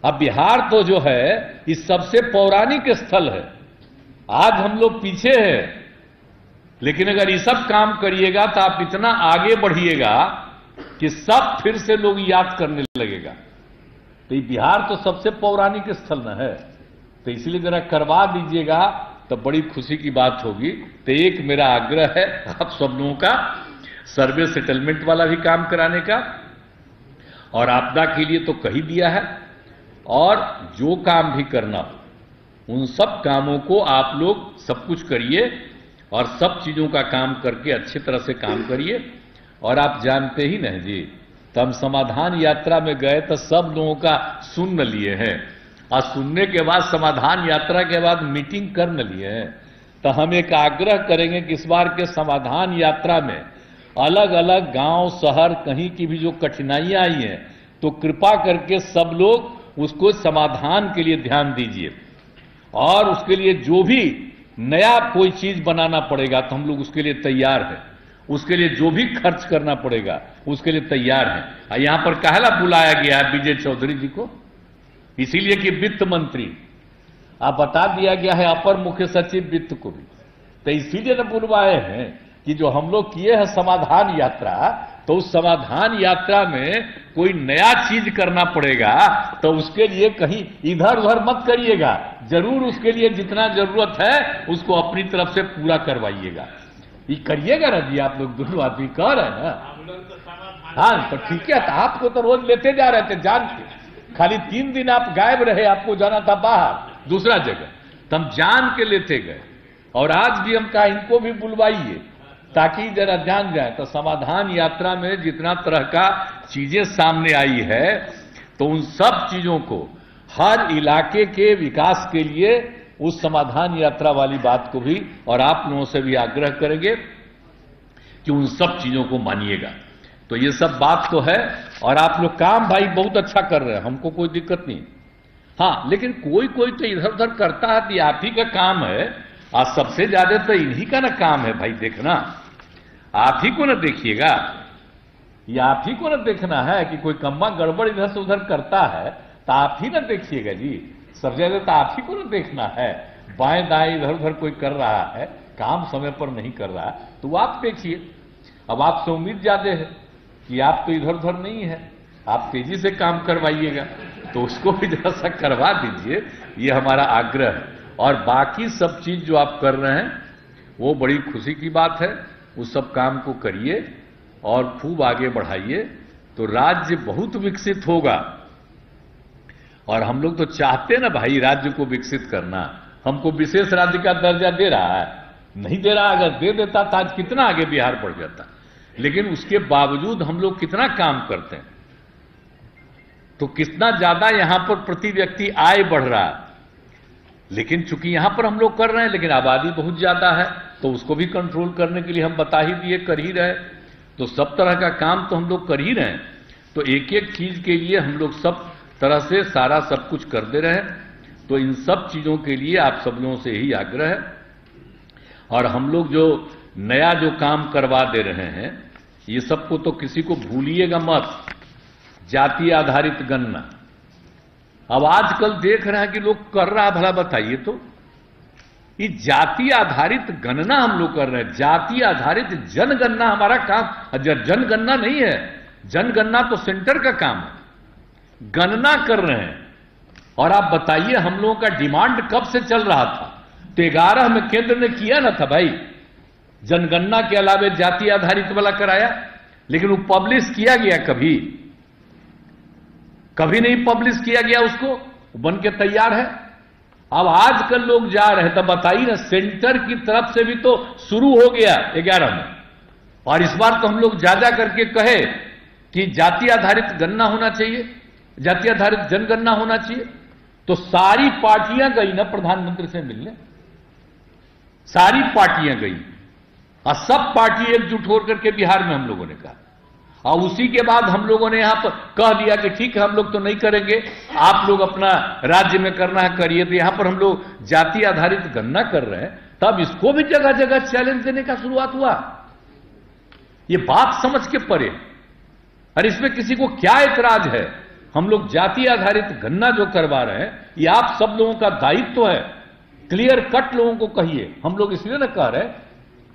अब बिहार तो जो है इस सबसे पौराणिक स्थल है, आज हम लोग पीछे हैं, लेकिन अगर ये सब काम करिएगा तो आप इतना आगे बढ़िएगा कि सब फिर से लोग याद करने लगेगा। तो ये बिहार तो सबसे पौराणिक स्थल न है, तो इसलिए जरा करवा दीजिएगा तो बड़ी खुशी की बात होगी। तो एक मेरा आग्रह है आप सब लोगों का, सर्वे सेटलमेंट वाला भी काम कराने का, और आपदा के लिए तो कही दिया है, और जो काम भी करना हो उन सब कामों को आप लोग सब कुछ करिए और सब चीजों का काम करके अच्छी तरह से काम करिए। और आप जानते ही नहीं जी, तो हम समाधान यात्रा में गए तो सब लोगों का सुन लिए हैं, और सुनने के बाद समाधान यात्रा के बाद मीटिंग कर न लिए हैं। तो हम एक आग्रह करेंगे कि इस बार के समाधान यात्रा में अलग अलग गांव शहर कहीं की भी जो कठिनाइयां आई हैं, तो कृपा करके सब लोग उसको समाधान के लिए ध्यान दीजिए, और उसके लिए जो भी नया कोई चीज बनाना पड़ेगा तो हम लोग उसके लिए तैयार हैं, उसके लिए जो भी खर्च करना पड़ेगा उसके लिए तैयार हैं। यहां पर कहला बुलाया गया है विजय चौधरी जी को, इसीलिए कि वित्त मंत्री, आप बता दिया गया है अपर मुख्य सचिव वित्त को भी, तो इसीलिए न बुलवाए हैं कि जो हम लोग किए हैं समाधान यात्रा, तो उस समाधान यात्रा में कोई नया चीज करना पड़ेगा तो उसके लिए कहीं इधर उधर मत करिएगा, जरूर उसके लिए जितना जरूरत है उसको अपनी तरफ से पूरा करवाइएगा। ये करिएगा ना जी, आप लोग दोनों आदमी कह रहे हैं ना। हाँ तो ठीक है, तो आपको तो रोज लेते जा रहे थे जान के, खाली 3 दिन आप गायब रहे, आपको जाना था बाहर दूसरा जगह, तो हम जान के लेते गए। और आज भी हम कहा इनको भी बुलवाइए ताकि जरा जान जाए। तो समाधान यात्रा में जितना तरह का चीजें सामने आई है, तो उन सब चीजों को हर इलाके के विकास के लिए उस समाधान यात्रा वाली बात को भी, और आप लोगों से भी आग्रह करेंगे कि उन सब चीजों को मानिएगा। तो ये सब बात तो है, और आप लोग काम भाई बहुत अच्छा कर रहे हैं, हमको कोई दिक्कत नहीं। हाँ, लेकिन कोई कोई तो इधर उधर करता है, तो आप ही का काम है, आज सबसे ज्यादा तो इन्हीं का ना काम है भाई देखना, आप ही को ना देखिएगा, ये आप ही को ना देखना है कि कोई कम्मा गड़बड़ इधर से उधर करता है तो आप ही ना देखिएगा जी, सबसे ज्यादा तो आप ही को ना देखना है। बाएं दाएं इधर उधर कोई कर रहा है, काम समय पर नहीं कर रहा है, तो आप देखिए। अब आपसे उम्मीद ज्यादा है कि आप तो इधर उधर नहीं है, आप तेजी से काम करवाइएगा, तो उसको भी जरा सा करवा दीजिए, ये हमारा आग्रह है। और बाकी सब चीज जो आप कर रहे हैं वो बड़ी खुशी की बात है, उस सब काम को करिए और खूब आगे बढ़ाइए। तो राज्य बहुत विकसित होगा। और हम लोग तो चाहते ना भाई राज्य को विकसित करना। हमको विशेष राज्य का दर्जा दे रहा है? नहीं दे रहा। अगर दे देता तो आज कितना आगे बिहार बढ़ जाता। लेकिन उसके बावजूद हम लोग कितना काम करते हैं, तो कितना ज्यादा यहां पर प्रति व्यक्ति आय बढ़ रहा है। लेकिन चूंकि यहां पर हम लोग कर रहे हैं, लेकिन आबादी बहुत ज्यादा है, तो उसको भी कंट्रोल करने के लिए हम बता ही दिए, कर ही रहे। तो सब तरह का काम तो हम लोग कर ही रहे हैं। तो एक एक चीज के लिए हम लोग सब तरह से सारा सब कुछ कर दे रहे हैं। तो इन सब चीजों के लिए आप सब लोगों से ही आग्रह है। और हम लोग जो नया जो काम करवा दे रहे हैं, ये सबको तो किसी को भूलिएगा मत। जाति आधारित गणना अब आजकल देख रहे हैं कि लोग कर रहा है, भला बताइए तो। ये जाति आधारित गणना हम लोग कर रहे हैं, जाति आधारित जनगणना हमारा काम। जनगणना नहीं है, जनगणना तो सेंटर का काम है, गणना कर रहे हैं। और आप बताइए हम लोगों का डिमांड कब से चल रहा था? तो 11 में केंद्र ने किया ना था भाई, जनगणना के अलावे जाति आधारित वाला कराया, लेकिन वो पब्लिश किया गया कभी? कभी नहीं पब्लिश किया गया उसको, बन के तैयार है। अब आजकल लोग जा रहे हैं, तब बताइए ना, सेंटर की तरफ से भी तो शुरू हो गया 11 में। और इस बार तो हम लोग जा करके कहे कि जाति आधारित गणना होना चाहिए, जाति आधारित जनगणना होना चाहिए। तो सारी पार्टियां गई ना प्रधानमंत्री से मिलने, सारी पार्टियां गई और सब पार्टी एकजुट होकर के बिहार में हम लोगों ने कहा। और उसी के बाद हम लोगों ने यहां पर कह दिया कि ठीक है हम लोग तो नहीं करेंगे, आप लोग अपना राज्य में करना है करिए। तो यहां पर हम लोग जाति आधारित गणना कर रहे हैं, तब इसको भी जगह जगह चैलेंज देने का शुरुआत हुआ। ये बात समझ के परे, और इसमें किसी को क्या ऐतराज है? हम लोग जाति आधारित गणना जो करवा रहे हैं, ये आप सब लोगों का दायित्व है। क्लियर कट लोगों को कहिए। हम लोग इसलिए ना कह रहे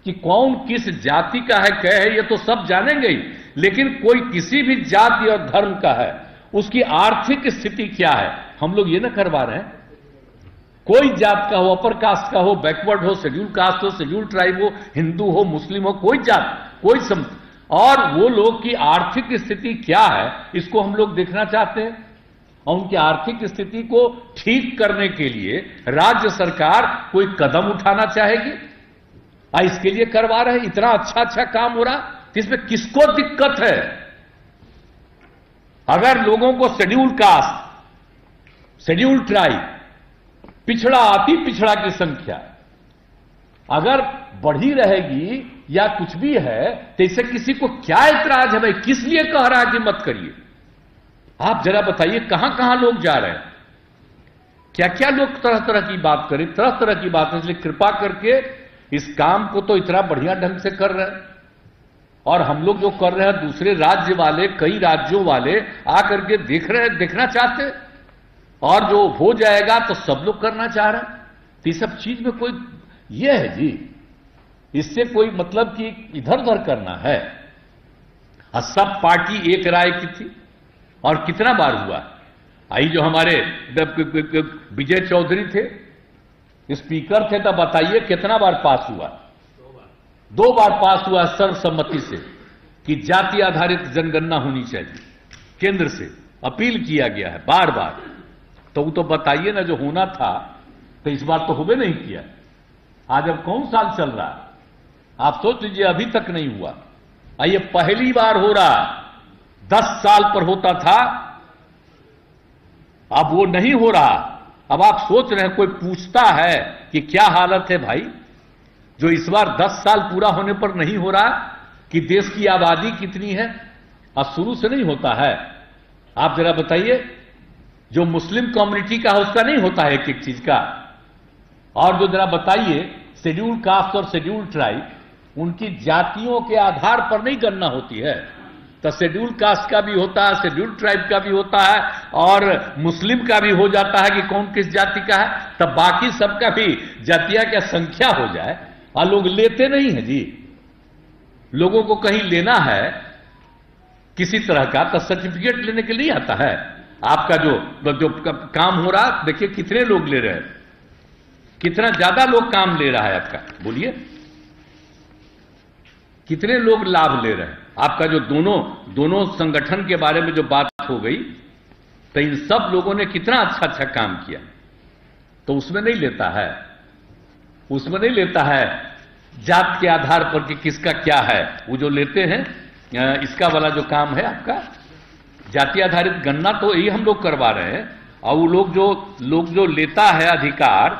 कि कौन किस जाति का है, क्या है, ये तो सब जानेंगे ही, लेकिन कोई किसी भी जाति और धर्म का है, उसकी आर्थिक स्थिति क्या है, हम लोग ये ना करवा रहे हैं। कोई जात का हो, अपर कास्ट का हो, बैकवर्ड हो, शेड्यूल कास्ट हो, शेड्यूल ट्राइब हो, हिंदू हो, मुस्लिम हो, कोई जात, कोई और वो लोग की आर्थिक स्थिति क्या है, इसको हम लोग देखना चाहते हैं। और उनकी आर्थिक स्थिति को ठीक करने के लिए राज्य सरकार कोई कदम उठाना चाहेगी, इसके लिए करवा रहे हैं। इतना अच्छा अच्छा काम हो रहा, इसमें किसको दिक्कत है? अगर लोगों को शेड्यूल कास्ट, शेड्यूल ट्राइब, पिछड़ा, अति पिछड़ा की संख्या अगर बढ़ी रहेगी या कुछ भी है, तो इससे किसी को क्या ऐतराज है? भाई किस लिए कह रहा है कि मत करिए? आप जरा बताइए कहां कहां लोग जा रहे हैं, क्या क्या लोग तरह तरह की बात करें, तरह तरह की बात है। इसलिए कृपा करके इस काम को तो इतना बढ़िया ढंग से कर रहे हैं। और हम लोग जो कर रहे हैं, दूसरे राज्य वाले, कई राज्यों वाले आकर के देख रहे हैं, देखना चाहते हैं। और जो हो जाएगा तो सब लोग करना चाह रहे हैं। तो इस सब चीज में कोई ये है जी, इससे कोई मतलब कि इधर उधर करना है। और सब पार्टी एक राय की थी। और कितना बार हुआ? आई जो हमारे विजय चौधरी थे, स्पीकर थे, तब बताइए कितना बार पास हुआ? 2 बार पास हुआ सर्वसम्मति से कि जाति आधारित जनगणना होनी चाहिए। केंद्र से अपील किया गया है बार बार। तो वो तो बताइए ना, जो होना था तो इस बार तो होबे नहीं किया। आज अब कौन साल चल रहा है? आप सोच लीजिए, अभी तक नहीं हुआ। ये पहली बार हो रहा। 10 साल पर होता था, अब वो नहीं हो रहा। अब आप सोच रहे हैं, कोई पूछता है कि क्या हालत है भाई, जो इस बार 10 साल पूरा होने पर नहीं हो रहा, कि देश की आबादी कितनी है? अब शुरू से नहीं होता है। आप जरा बताइए, जो मुस्लिम कम्युनिटी का है उसका नहीं होता है एक एक चीज का। और जो जरा बताइए शेड्यूल कास्ट और शेड्यूल ट्राइब, उनकी जातियों के आधार पर नहीं गणना होती है। तो शेड्यूल कास्ट का भी होता है, शेड्यूल ट्राइब का भी होता है, और मुस्लिम का भी हो जाता है कि कौन किस जाति का है। तब बाकी सबका भी जातिया की संख्या हो जाए। और लोग लेते नहीं है जी। लोगों को कहीं लेना है किसी तरह का, तो सर्टिफिकेट लेने के लिए आता है। आपका जो काम हो रहा, देखिए कितने लोग ले रहे हैं, कितना ज्यादा लोग काम ले रहा है आपका, बोलिए। कितने लोग लाभ ले रहे हैं। आपका जो दोनों संगठन के बारे में जो बात हो गई, तो इन सब लोगों ने कितना अच्छा अच्छा काम किया, तो उसमें नहीं लेता है, उसमें नहीं लेता है जात के आधार पर कि किसका क्या है। वो जो लेते हैं इसका वाला जो काम है आपका जाति आधारित गणना, तो यही हम लोग करवा रहे हैं। और वो लोग जो लेता है अधिकार,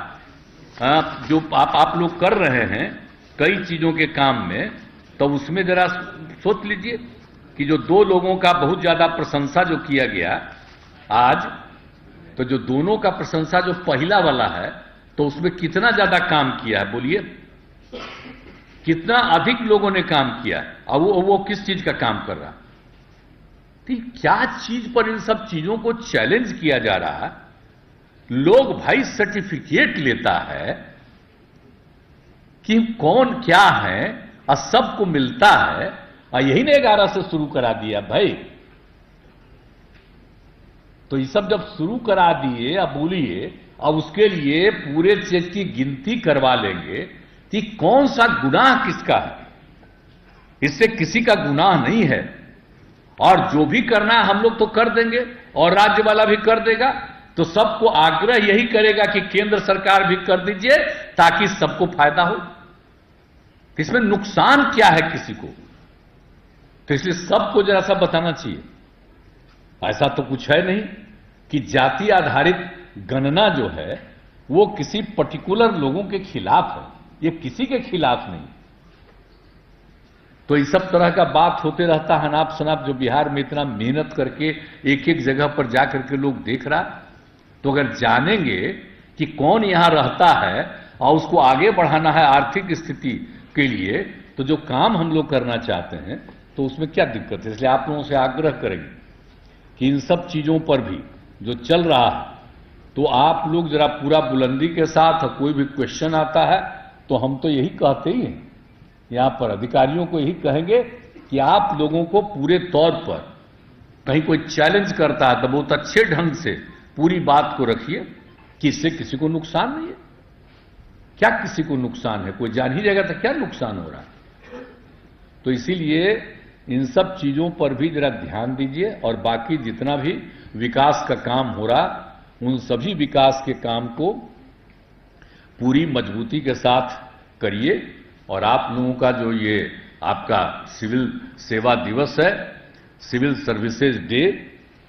जो आप लोग कर रहे हैं कई चीजों के काम में, तो उसमें जरा सोच लीजिए कि जो दो लोगों का बहुत ज्यादा प्रशंसा जो किया गया आज, तो जो दोनों का प्रशंसा जो पहला वाला है, तो उसमें कितना ज्यादा काम किया है बोलिए, कितना अधिक लोगों ने काम किया। और वो किस चीज का काम कर रहा, तो क्या चीज पर इन सब चीजों को चैलेंज किया जा रहा है। लोग भाई सर्टिफिकेट लेता है कि कौन क्या है और सबको मिलता है, और यही ने 11 से शुरू करा दिया भाई। तो ये सब जब शुरू करा दिए, अब बोलिए, अब उसके लिए पूरे चीज की गिनती करवा लेंगे कि कौन सा गुनाह किसका है। इससे किसी का गुनाह नहीं है, और जो भी करना है हम लोग तो कर देंगे, और राज्य वाला भी कर देगा। तो सबको आग्रह यही करेगा कि केंद्र सरकार भी कर दीजिए ताकि सबको फायदा हो। इसमें नुकसान क्या है किसी को, तो इसलिए सबको जरा सा बताना चाहिए। ऐसा तो कुछ है नहीं कि जाति आधारित गणना जो है वो किसी पर्टिकुलर लोगों के खिलाफ है, ये किसी के खिलाफ नहीं। तो इस सब तरह का बात होते रहता है अनाप शनाप, जो बिहार में इतना मेहनत करके एक एक जगह पर जाकर के लोग देख रहा। तो अगर जानेंगे कि कौन यहां रहता है और उसको आगे बढ़ाना है आर्थिक स्थिति के लिए, तो जो काम हम लोग करना चाहते हैं तो उसमें क्या दिक्कत है। इसलिए आप लोगों से आग्रह करेंगे कि इन सब चीजों पर भी जो चल रहा है, तो आप लोग जरा पूरा बुलंदी के साथ, कोई भी क्वेश्चन आता है तो हम तो यही कहते ही हैं, यहां पर अधिकारियों को यही कहेंगे कि आप लोगों को पूरे तौर पर कहीं कोई चैलेंज करता है तो बहुत अच्छे ढंग से पूरी बात को रखिए कि इससे किसी को नुकसान नहीं है। क्या किसी को नुकसान है, कोई जान ही जाएगा तो क्या नुकसान हो रहा है। तो इसीलिए इन सब चीजों पर भी जरा ध्यान दीजिए, और बाकी जितना भी विकास का काम हो रहा, उन सभी विकास के काम को पूरी मजबूती के साथ करिए। और आप लोगों का जो ये आपका सिविल सेवा दिवस है, सिविल सर्विसेज डे,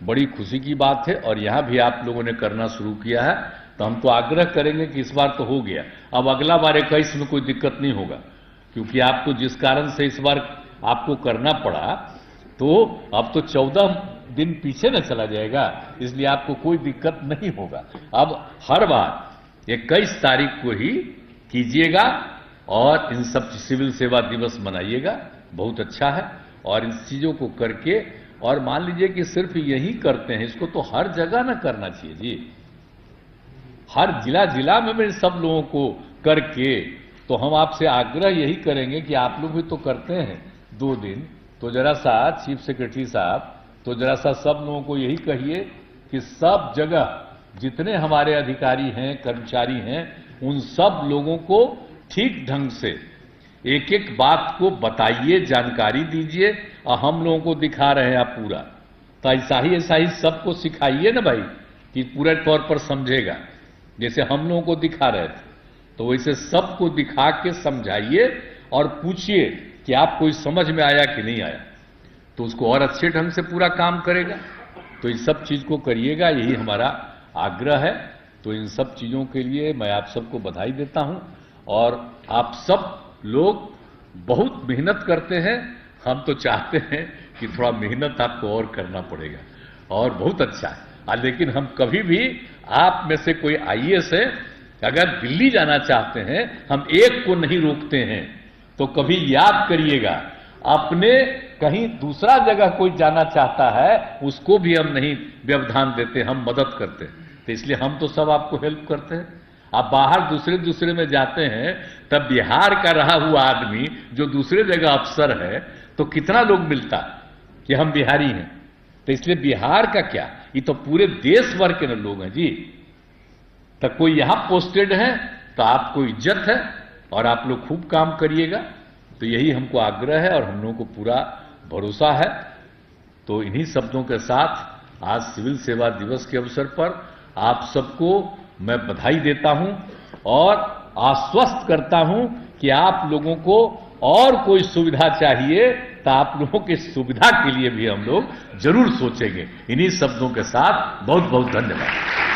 बड़ी खुशी की बात है, और यहां भी आप लोगों ने करना शुरू किया है। तो हम तो आग्रह करेंगे कि इस बार तो हो गया, अब अगला बार 21 में कोई दिक्कत नहीं होगा, क्योंकि आपको जिस कारण से इस बार आपको करना पड़ा, तो अब तो 14 दिन पीछे न चला जाएगा, इसलिए आपको कोई दिक्कत नहीं होगा। अब हर बार 21 तारीख को ही कीजिएगा और इन सब सिविल सेवा दिवस मनाइएगा, बहुत अच्छा है। और इन चीजों को करके, और मान लीजिए कि सिर्फ यही करते हैं, इसको तो हर जगह ना करना चाहिए जी, हर जिला जिला में सब लोगों को करके। तो हम आपसे आग्रह यही करेंगे कि आप लोग भी तो करते हैं 2 दिन, तो जरा सा चीफ सेक्रेटरी साहब, तो जरा सा सब लोगों को यही कहिए कि सब जगह जितने हमारे अधिकारी हैं, कर्मचारी हैं, उन सब लोगों को ठीक ढंग से एक एक बात को बताइए, जानकारी दीजिए, और हम लोगों को दिखा रहे हैं आप पूरा, तो ऐसा ही सबको सिखाइए ना भाई, कि पूरे तौर पर समझेगा। जैसे हम लोगों को दिखा रहे थे, तो वैसे सबको दिखा के समझाइए और पूछिए कि आपको इस समझ में आया कि नहीं आया, तो उसको और अच्छे ढंग से पूरा काम करेगा। तो इस सब चीज को करिएगा, यही हमारा आग्रह है। तो इन सब चीजों के लिए मैं आप सबको बधाई देता हूं, और आप सब लोग बहुत मेहनत करते हैं। हम तो चाहते हैं कि थोड़ा मेहनत आपको और करना पड़ेगा, और बहुत अच्छा है। लेकिन हम कभी भी, आप में से कोई आईएएस है, अगर दिल्ली जाना चाहते हैं, हम एक को नहीं रोकते हैं, तो कभी याद करिएगा, अपने कहीं दूसरा जगह कोई जाना चाहता है, उसको भी हम नहीं व्यवधान देते, हम मदद करते हैं। तो इसलिए हम तो सब आपको हेल्प करते हैं। आप बाहर दूसरे में जाते हैं, तब बिहार का रहा हुआ आदमी जो दूसरे जगह अफसर है, तो कितना लोग मिलता कि हम बिहारी हैं। तो इसलिए बिहार का क्या, ये तो पूरे देश भर के लोग हैं जी। तो कोई यहां पोस्टेड है तो आपको इज्जत है, और आप लोग खूब काम करिएगा, तो यही हमको आग्रह है और हम लोगों को पूरा भरोसा है। तो इन्हीं शब्दों के साथ आज सिविल सेवा दिवस के अवसर पर आप सबको मैं बधाई देता हूं और आश्वस्त करता हूं कि आप लोगों को और कोई सुविधा चाहिए तो आप लोगों की सुविधा के लिए भी हम लोग जरूर सोचेंगे। इन्हीं शब्दों के साथ बहुत बहुत धन्यवाद।